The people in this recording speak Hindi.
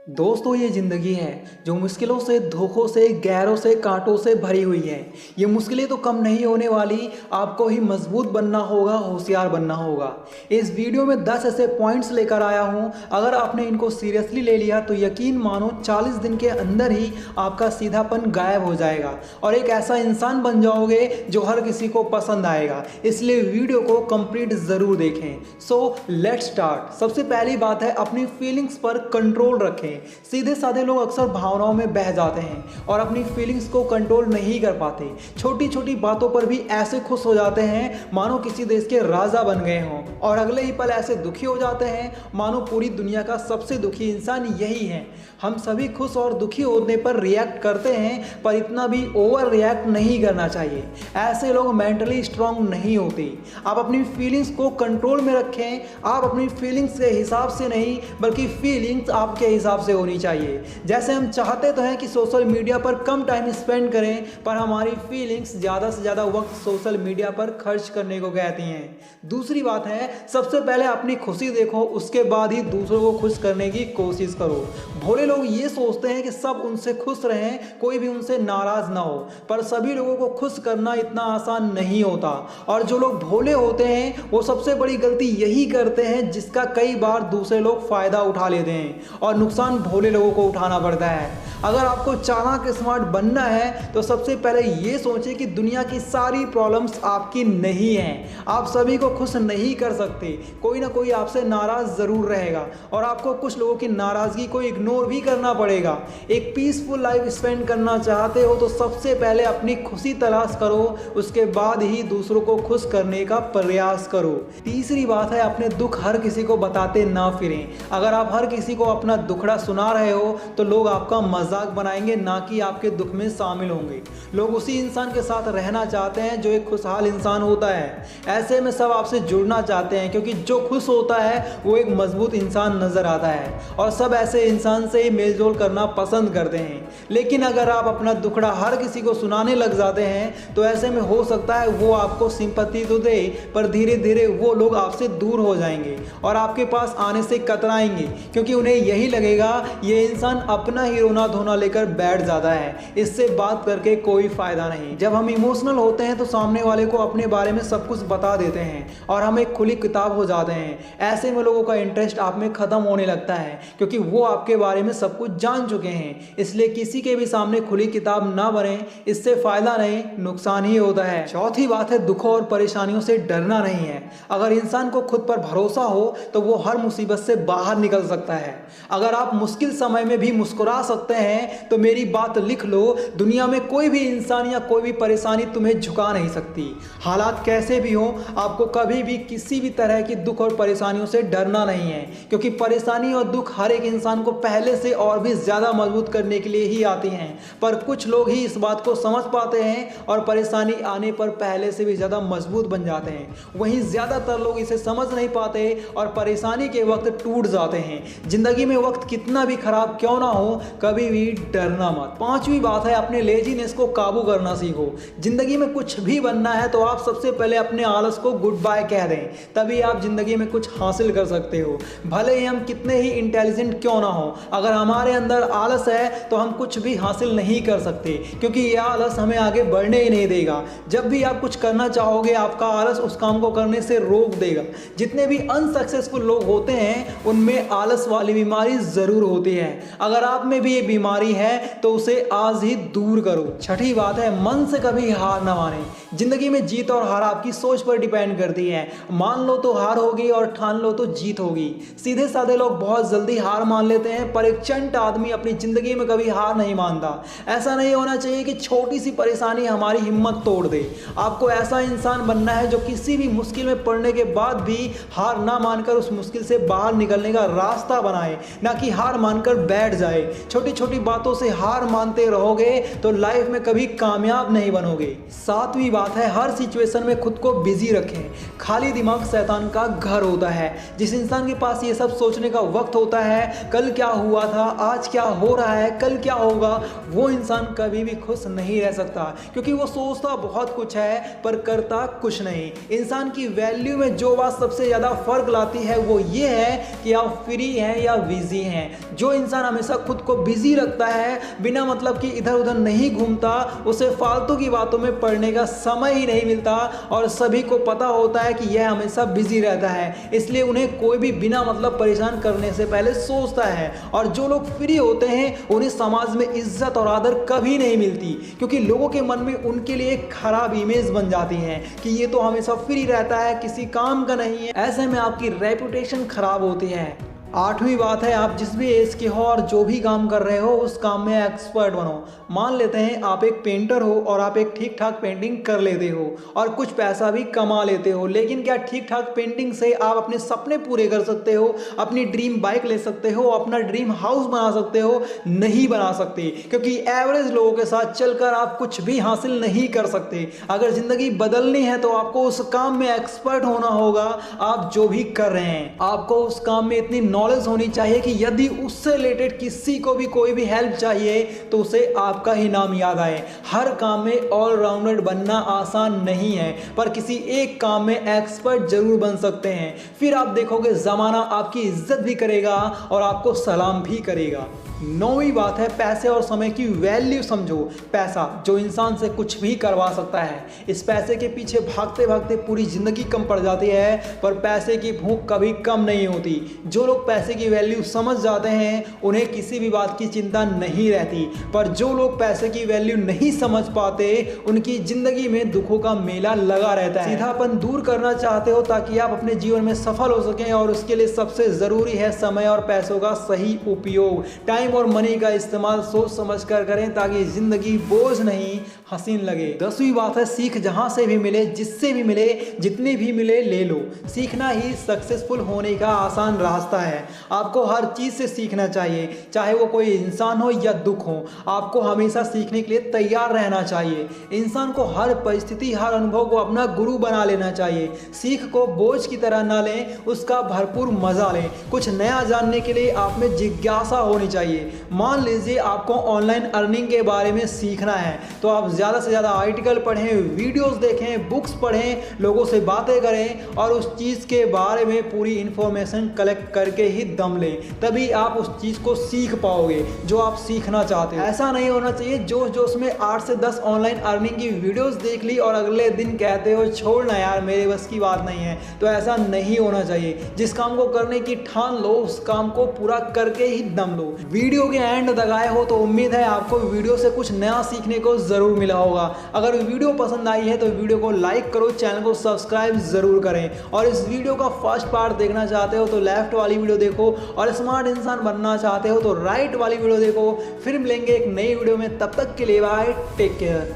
दोस्तों, ये ज़िंदगी है जो मुश्किलों से, धोखों से, गैरों से, कांटों से भरी हुई है। ये मुश्किलें तो कम नहीं होने वाली, आपको ही मजबूत बनना होगा, होशियार बनना होगा। इस वीडियो में 10 ऐसे पॉइंट्स लेकर आया हूँ। अगर आपने इनको सीरियसली ले लिया तो यकीन मानो 40 दिन के अंदर ही आपका सीधापन गायब हो जाएगा और एक ऐसा इंसान बन जाओगे जो हर किसी को पसंद आएगा। इसलिए वीडियो को कंप्लीट ज़रूर देखें। So let's start. सबसे पहली बात है, अपनी फीलिंग्स पर कंट्रोल रखें। सीधे साधे लोग अक्सर भावनाओं में बह जाते हैं और अपनी फीलिंग्स को कंट्रोल नहीं कर पाते। छोटी छोटी बातों पर भी ऐसे खुश हो जाते हैं मानो किसी देश के राजा बन गए हों और अगले ही पल ऐसे दुखी हो जाते हैं मानो पूरी दुनिया का सबसे दुखी इंसान यही है। हम सभी खुश और दुखी होने पर रिएक्ट करते हैं, पर इतना भी ओवर रिएक्ट नहीं करना चाहिए। ऐसे लोग मेंटली स्ट्रांग नहीं होते। आप अपनी फीलिंग्स को कंट्रोल में रखें। आप अपनी फीलिंग्स के हिसाब से नहीं, बल्कि फीलिंग्स आपके हिसाब से होनी चाहिए। जैसे हम चाहते तो हैं कि सोशल मीडिया पर कम टाइम स्पेंड करें, पर हमारी फीलिंग्स ज़्यादा से ज़्यादा वक्त सोशल मीडिया पर खर्च करने को कहती हैं। दूसरी बात है, सबसे पहले अपनी खुशी देखो, उसके बाद ही दूसरों को खुश करने की कोशिश करो। भोले लोग ये सोचते हैं कि सब उनसे खुश रहें, कोई भी उनसे नाराज ना हो, पर सभी लोगों को खुश करना इतना आसान नहीं होता। और जो लोग भोले होते हैं वो सबसे बड़ी गलती यही करते हैं जिसका कई बार दूसरे लोग फायदा उठा लेते हैं और नुकसान भोले लोगों को उठाना पड़ता है। अगर आपको चालाक स्मार्ट बनना है तो सबसे पहले ये सोचें कि दुनिया की सारी प्रॉब्लम्स आपकी नहीं हैं। आप सभी को खुश नहीं कर सकते, कोई ना कोई आपसे नाराज ज़रूर रहेगा और आपको कुछ लोगों की नाराज़गी को इग्नोर भी करना पड़ेगा। एक पीसफुल लाइफ स्पेंड करना चाहते हो तो सबसे पहले अपनी खुशी तलाश करो, उसके बाद ही दूसरों को खुश करने का प्रयास करो। तीसरी बात है, अपने दुख हर किसी को बताते ना फिरें। अगर आप हर किसी को अपना दुखड़ा सुना रहे हो तो लोग आपका मजाक बनाएंगे, ना कि आपके दुख में शामिल होंगे। लोग उसी इंसान के साथ रहना चाहते हैं जो एक खुशहाल इंसान होता है। ऐसे में सब आपसे जुड़ना चाहते हैं, क्योंकि जो खुश होता है वो एक मजबूत इंसान नजर आता है और सब ऐसे इंसान से ही मेलजोल करना पसंद करते हैं। लेकिन अगर आप अपना दुखड़ा हर किसी को सुनाने लग जाते हैं तो ऐसे में हो सकता है वो आपको सिंपैथी तो दे, पर धीरे धीरे वो लोग आपसे दूर हो जाएंगे और आपके पास आने से कतराएंगे, क्योंकि उन्हें यही लगेगा ये इंसान अपना ही रोना धोना लेकर बैठ जाता है, इससे बात करके कोई फायदा नहीं। जब हम इमोशनल होते हैं तो सामने वाले को अपने बारे में सब कुछ बता देते हैं और हम एक खुली किताब हो जाते हैं। ऐसे में लोगों का इंटरेस्ट आप में खत्म होने लगता है, क्योंकि वो आपके बारे में सब कुछ जान चुके हैं। इसलिए किसी के भी सामने खुली किताब ना बने, इससे फायदा नहीं नुकसान ही होता है। चौथी बात है, दुखों और परेशानियों से डरना नहीं है। अगर इंसान को खुद पर भरोसा हो तो वो हर मुसीबत से बाहर निकल सकता है। अगर आप मुश्किल समय में भी मुस्कुरा सकते हैं तो मेरी बात लिख लो, दुनिया में कोई भी इंसान या कोई भी परेशानी तुम्हें झुका नहीं सकती। हालात कैसे भी हो, आपको कभी भी किसी भी तरह की दुख और परेशानियों से डरना नहीं है, क्योंकि परेशानी और दुख हर एक इंसान को पहले से और भी ज़्यादा मजबूत करने के लिए ही आती हैं। पर कुछ लोग ही इस बात को समझ पाते हैं और परेशानी आने पर पहले से भी ज़्यादा मजबूत बन जाते हैं। वहीं ज़्यादातर लोग इसे समझ नहीं पाते और परेशानी के वक्त टूट जाते हैं। जिंदगी में वक्त कितना भी खराब क्यों ना हो, कभी भी डरना मत। पांचवी बात है, अपने लेजीनेस को काबू करना सीखो। जिंदगी में कुछ भी बनना है तो आप सबसे पहले अपने आलस को गुड बाय कह दें, तभी आप जिंदगी में कुछ हासिल कर सकते हो। भले ही हम कितने ही इंटेलिजेंट क्यों ना हो, अगर हमारे अंदर आलस है तो हम कुछ भी हासिल नहीं कर सकते, क्योंकि यह आलस हमें आगे बढ़ने ही नहीं देगा। जब भी आप कुछ करना चाहोगे आपका आलस उस काम को करने से रोक देगा। जितने भी अनसक्सेसफुल लोग होते हैं उनमें आलस वाली बीमारी जरूर होती है। अगर आप में भी ये बीमारी है तो उसे आज ही दूर करो। छठी बात है, मन से कभी हार ना माने। जिंदगी में जीत और हार आपकी सोच पर डिपेंड करती है। मान लो तो हार होगी और ठान लो तो जीत होगी। सीधे साधे लोग बहुत जल्दी हार मान लेते हैं, पर एक चंट आदमी अपनी जिंदगी में कभी हार नहीं मानता। ऐसा नहीं होना चाहिए कि छोटी सी परेशानी हमारी हिम्मत तोड़ दे। आपको ऐसा इंसान बनना है जो किसी भी मुश्किल में पड़ने के बाद भी हार ना मानकर उस मुश्किल से बाहर निकलने का रास्ता बनाए, ना कि हार मानकर बैठ जाए। छोटी छोटी बातों से हार मानते रहोगे तो लाइफ में कभी कामयाब नहीं बनोगे। सातवीं बात है, हर सिचुएशन में खुद को बिजी रखें। खाली दिमाग शैतान का घर होता है। जिस इंसान के पास ये सब सोचने का वक्त होता है कल क्या हुआ था, आज क्या हो रहा है, कल क्या होगा, वो इंसान कभी भी खुश नहीं रह सकता, क्योंकि वो सोचता बहुत कुछ है पर करता कुछ नहीं। इंसान की वैल्यू में जो बात सबसे ज़्यादा फर्क लाती है वो ये है कि आप फ्री हैं या बिजी हैं। जो इंसान हमेशा खुद को बिजी रखता है, बिना मतलब कि इधर उधर नहीं घूमता, उसे फालतू की बातों में पड़ने का समय ही नहीं मिलता और सभी को पता होता है कि यह हमेशा बिजी रहता है, इसलिए उन्हें कोई भी बिना मतलब परेशान करने से पहले सोचता है। और जो लोग फ्री होते हैं उन्हें समाज में इज्जत और आदर कभी नहीं मिलती, क्योंकि लोगों के मन में उनके लिए एक खराब इमेज बन जाती है कि ये तो हमेशा फ्री रहता है, किसी काम का नहीं है। ऐसे में आपकी रेपुटेशन खराब होती है। आठवीं बात है, आप जिस भी एज के हो और जो भी काम कर रहे हो उस काम में एक्सपर्ट बनो। मान लेते हैं आप एक पेंटर हो और आप एक ठीक ठाक पेंटिंग कर लेते हो और कुछ पैसा भी कमा लेते हो, लेकिन क्या ठीक ठाक पेंटिंग से आप अपने सपने पूरे कर सकते हो, अपनी ड्रीम बाइक ले सकते हो, अपना ड्रीम हाउस बना सकते हो? नहीं बना सकते, क्योंकि एवरेज लोगों के साथ चलकर आप कुछ भी हासिल नहीं कर सकते। अगर जिंदगी बदलनी है तो आपको उस काम में एक्सपर्ट होना होगा। आप जो भी कर रहे हैं आपको उस काम में इतनी नॉलेज होनी चाहिए कि यदि उससे रिलेटेड किसी को भी कोई भी हेल्प चाहिए तो उसे आपका ही नाम याद आए। हर काम में ऑलराउंडर बनना आसान नहीं है, पर किसी एक काम में एक्सपर्ट जरूर बन सकते हैं। फिर आप देखोगे जमाना आपकी इज्जत भी करेगा और आपको सलाम भी करेगा। नौवीं बात है, पैसे और समय की वैल्यू समझो। पैसा जो इंसान से कुछ भी करवा सकता है, इस पैसे के पीछे भागते भागते पूरी जिंदगी कम पड़ जाती है, पर पैसे की भूख कभी कम नहीं होती। जो लोग पैसे की वैल्यू समझ जाते हैं उन्हें किसी भी बात की चिंता नहीं रहती, पर जो लोग पैसे की वैल्यू नहीं समझ पाते उनकी जिंदगी में दुखों का मेला लगा रहता है। सीधापन दूर करना चाहते हो ताकि आप अपने जीवन में सफल हो सकें, और उसके लिए सबसे जरूरी है समय और पैसों का सही उपयोग। टाइम और मनी का इस्तेमाल सोच समझ कर करें ताकि जिंदगी बोझ नहीं हसीन लगे। 10वीं बात है, सीख जहां से भी मिले, जिससे भी मिले, जितनी भी मिले ले लो। सीखना ही सक्सेसफुल होने का आसान रास्ता है। आपको हर चीज से सीखना चाहिए, चाहे वो कोई इंसान हो या दुख हो। आपको हमेशा सीखने के लिए तैयार रहना चाहिए। इंसान को हर परिस्थिति, हर अनुभव को अपना गुरु बना लेना चाहिए। सीख को बोझ की तरह ना लें, उसका भरपूर मजा लें। कुछ नया जानने के लिए आप में जिज्ञासा होनी चाहिए। मान लीजिए आपको ऑनलाइन अर्निंग के बारे में सीखना है, तो आप ज़्यादा से ज़्यादा आर्टिकल पढ़ें, वीडियोस देखें, बुक्स पढ़ें, लोगों से बातें करें और उस चीज़ के बारे में पूरी इंफॉर्मेशन कलेक्ट करके ही दम लें। तभी आप उस चीज़ को सीख पाओगे जो आप सीखना चाहते हो। ऐसा नहीं होना चाहिए जोश जोश में 8 से 10 ऑनलाइन अर्निंग की वीडियोस देख ली और अगले दिन कहते हो छोड़ ना यार, मेरे बस की बात नहीं है। तो ऐसा नहीं होना चाहिए। जिस काम को करने की ठान लो उस काम को पूरा करके ही दम लो। वीडियो के एंड तक आए हो तो उम्मीद है आपको वीडियो से कुछ नया सीखने को जरूर मिला होगा। अगर वीडियो पसंद आई है तो वीडियो को लाइक करो, चैनल को सब्सक्राइब जरूर करें, और इस वीडियो का फर्स्ट पार्ट देखना चाहते हो तो लेफ्ट वाली वीडियो देखो, और स्मार्ट इंसान बनना चाहते हो तो राइट वाली वीडियो देखो। फिर मिलेंगे एक नई वीडियो में, तब तक के लिए बाय, टेक केयर।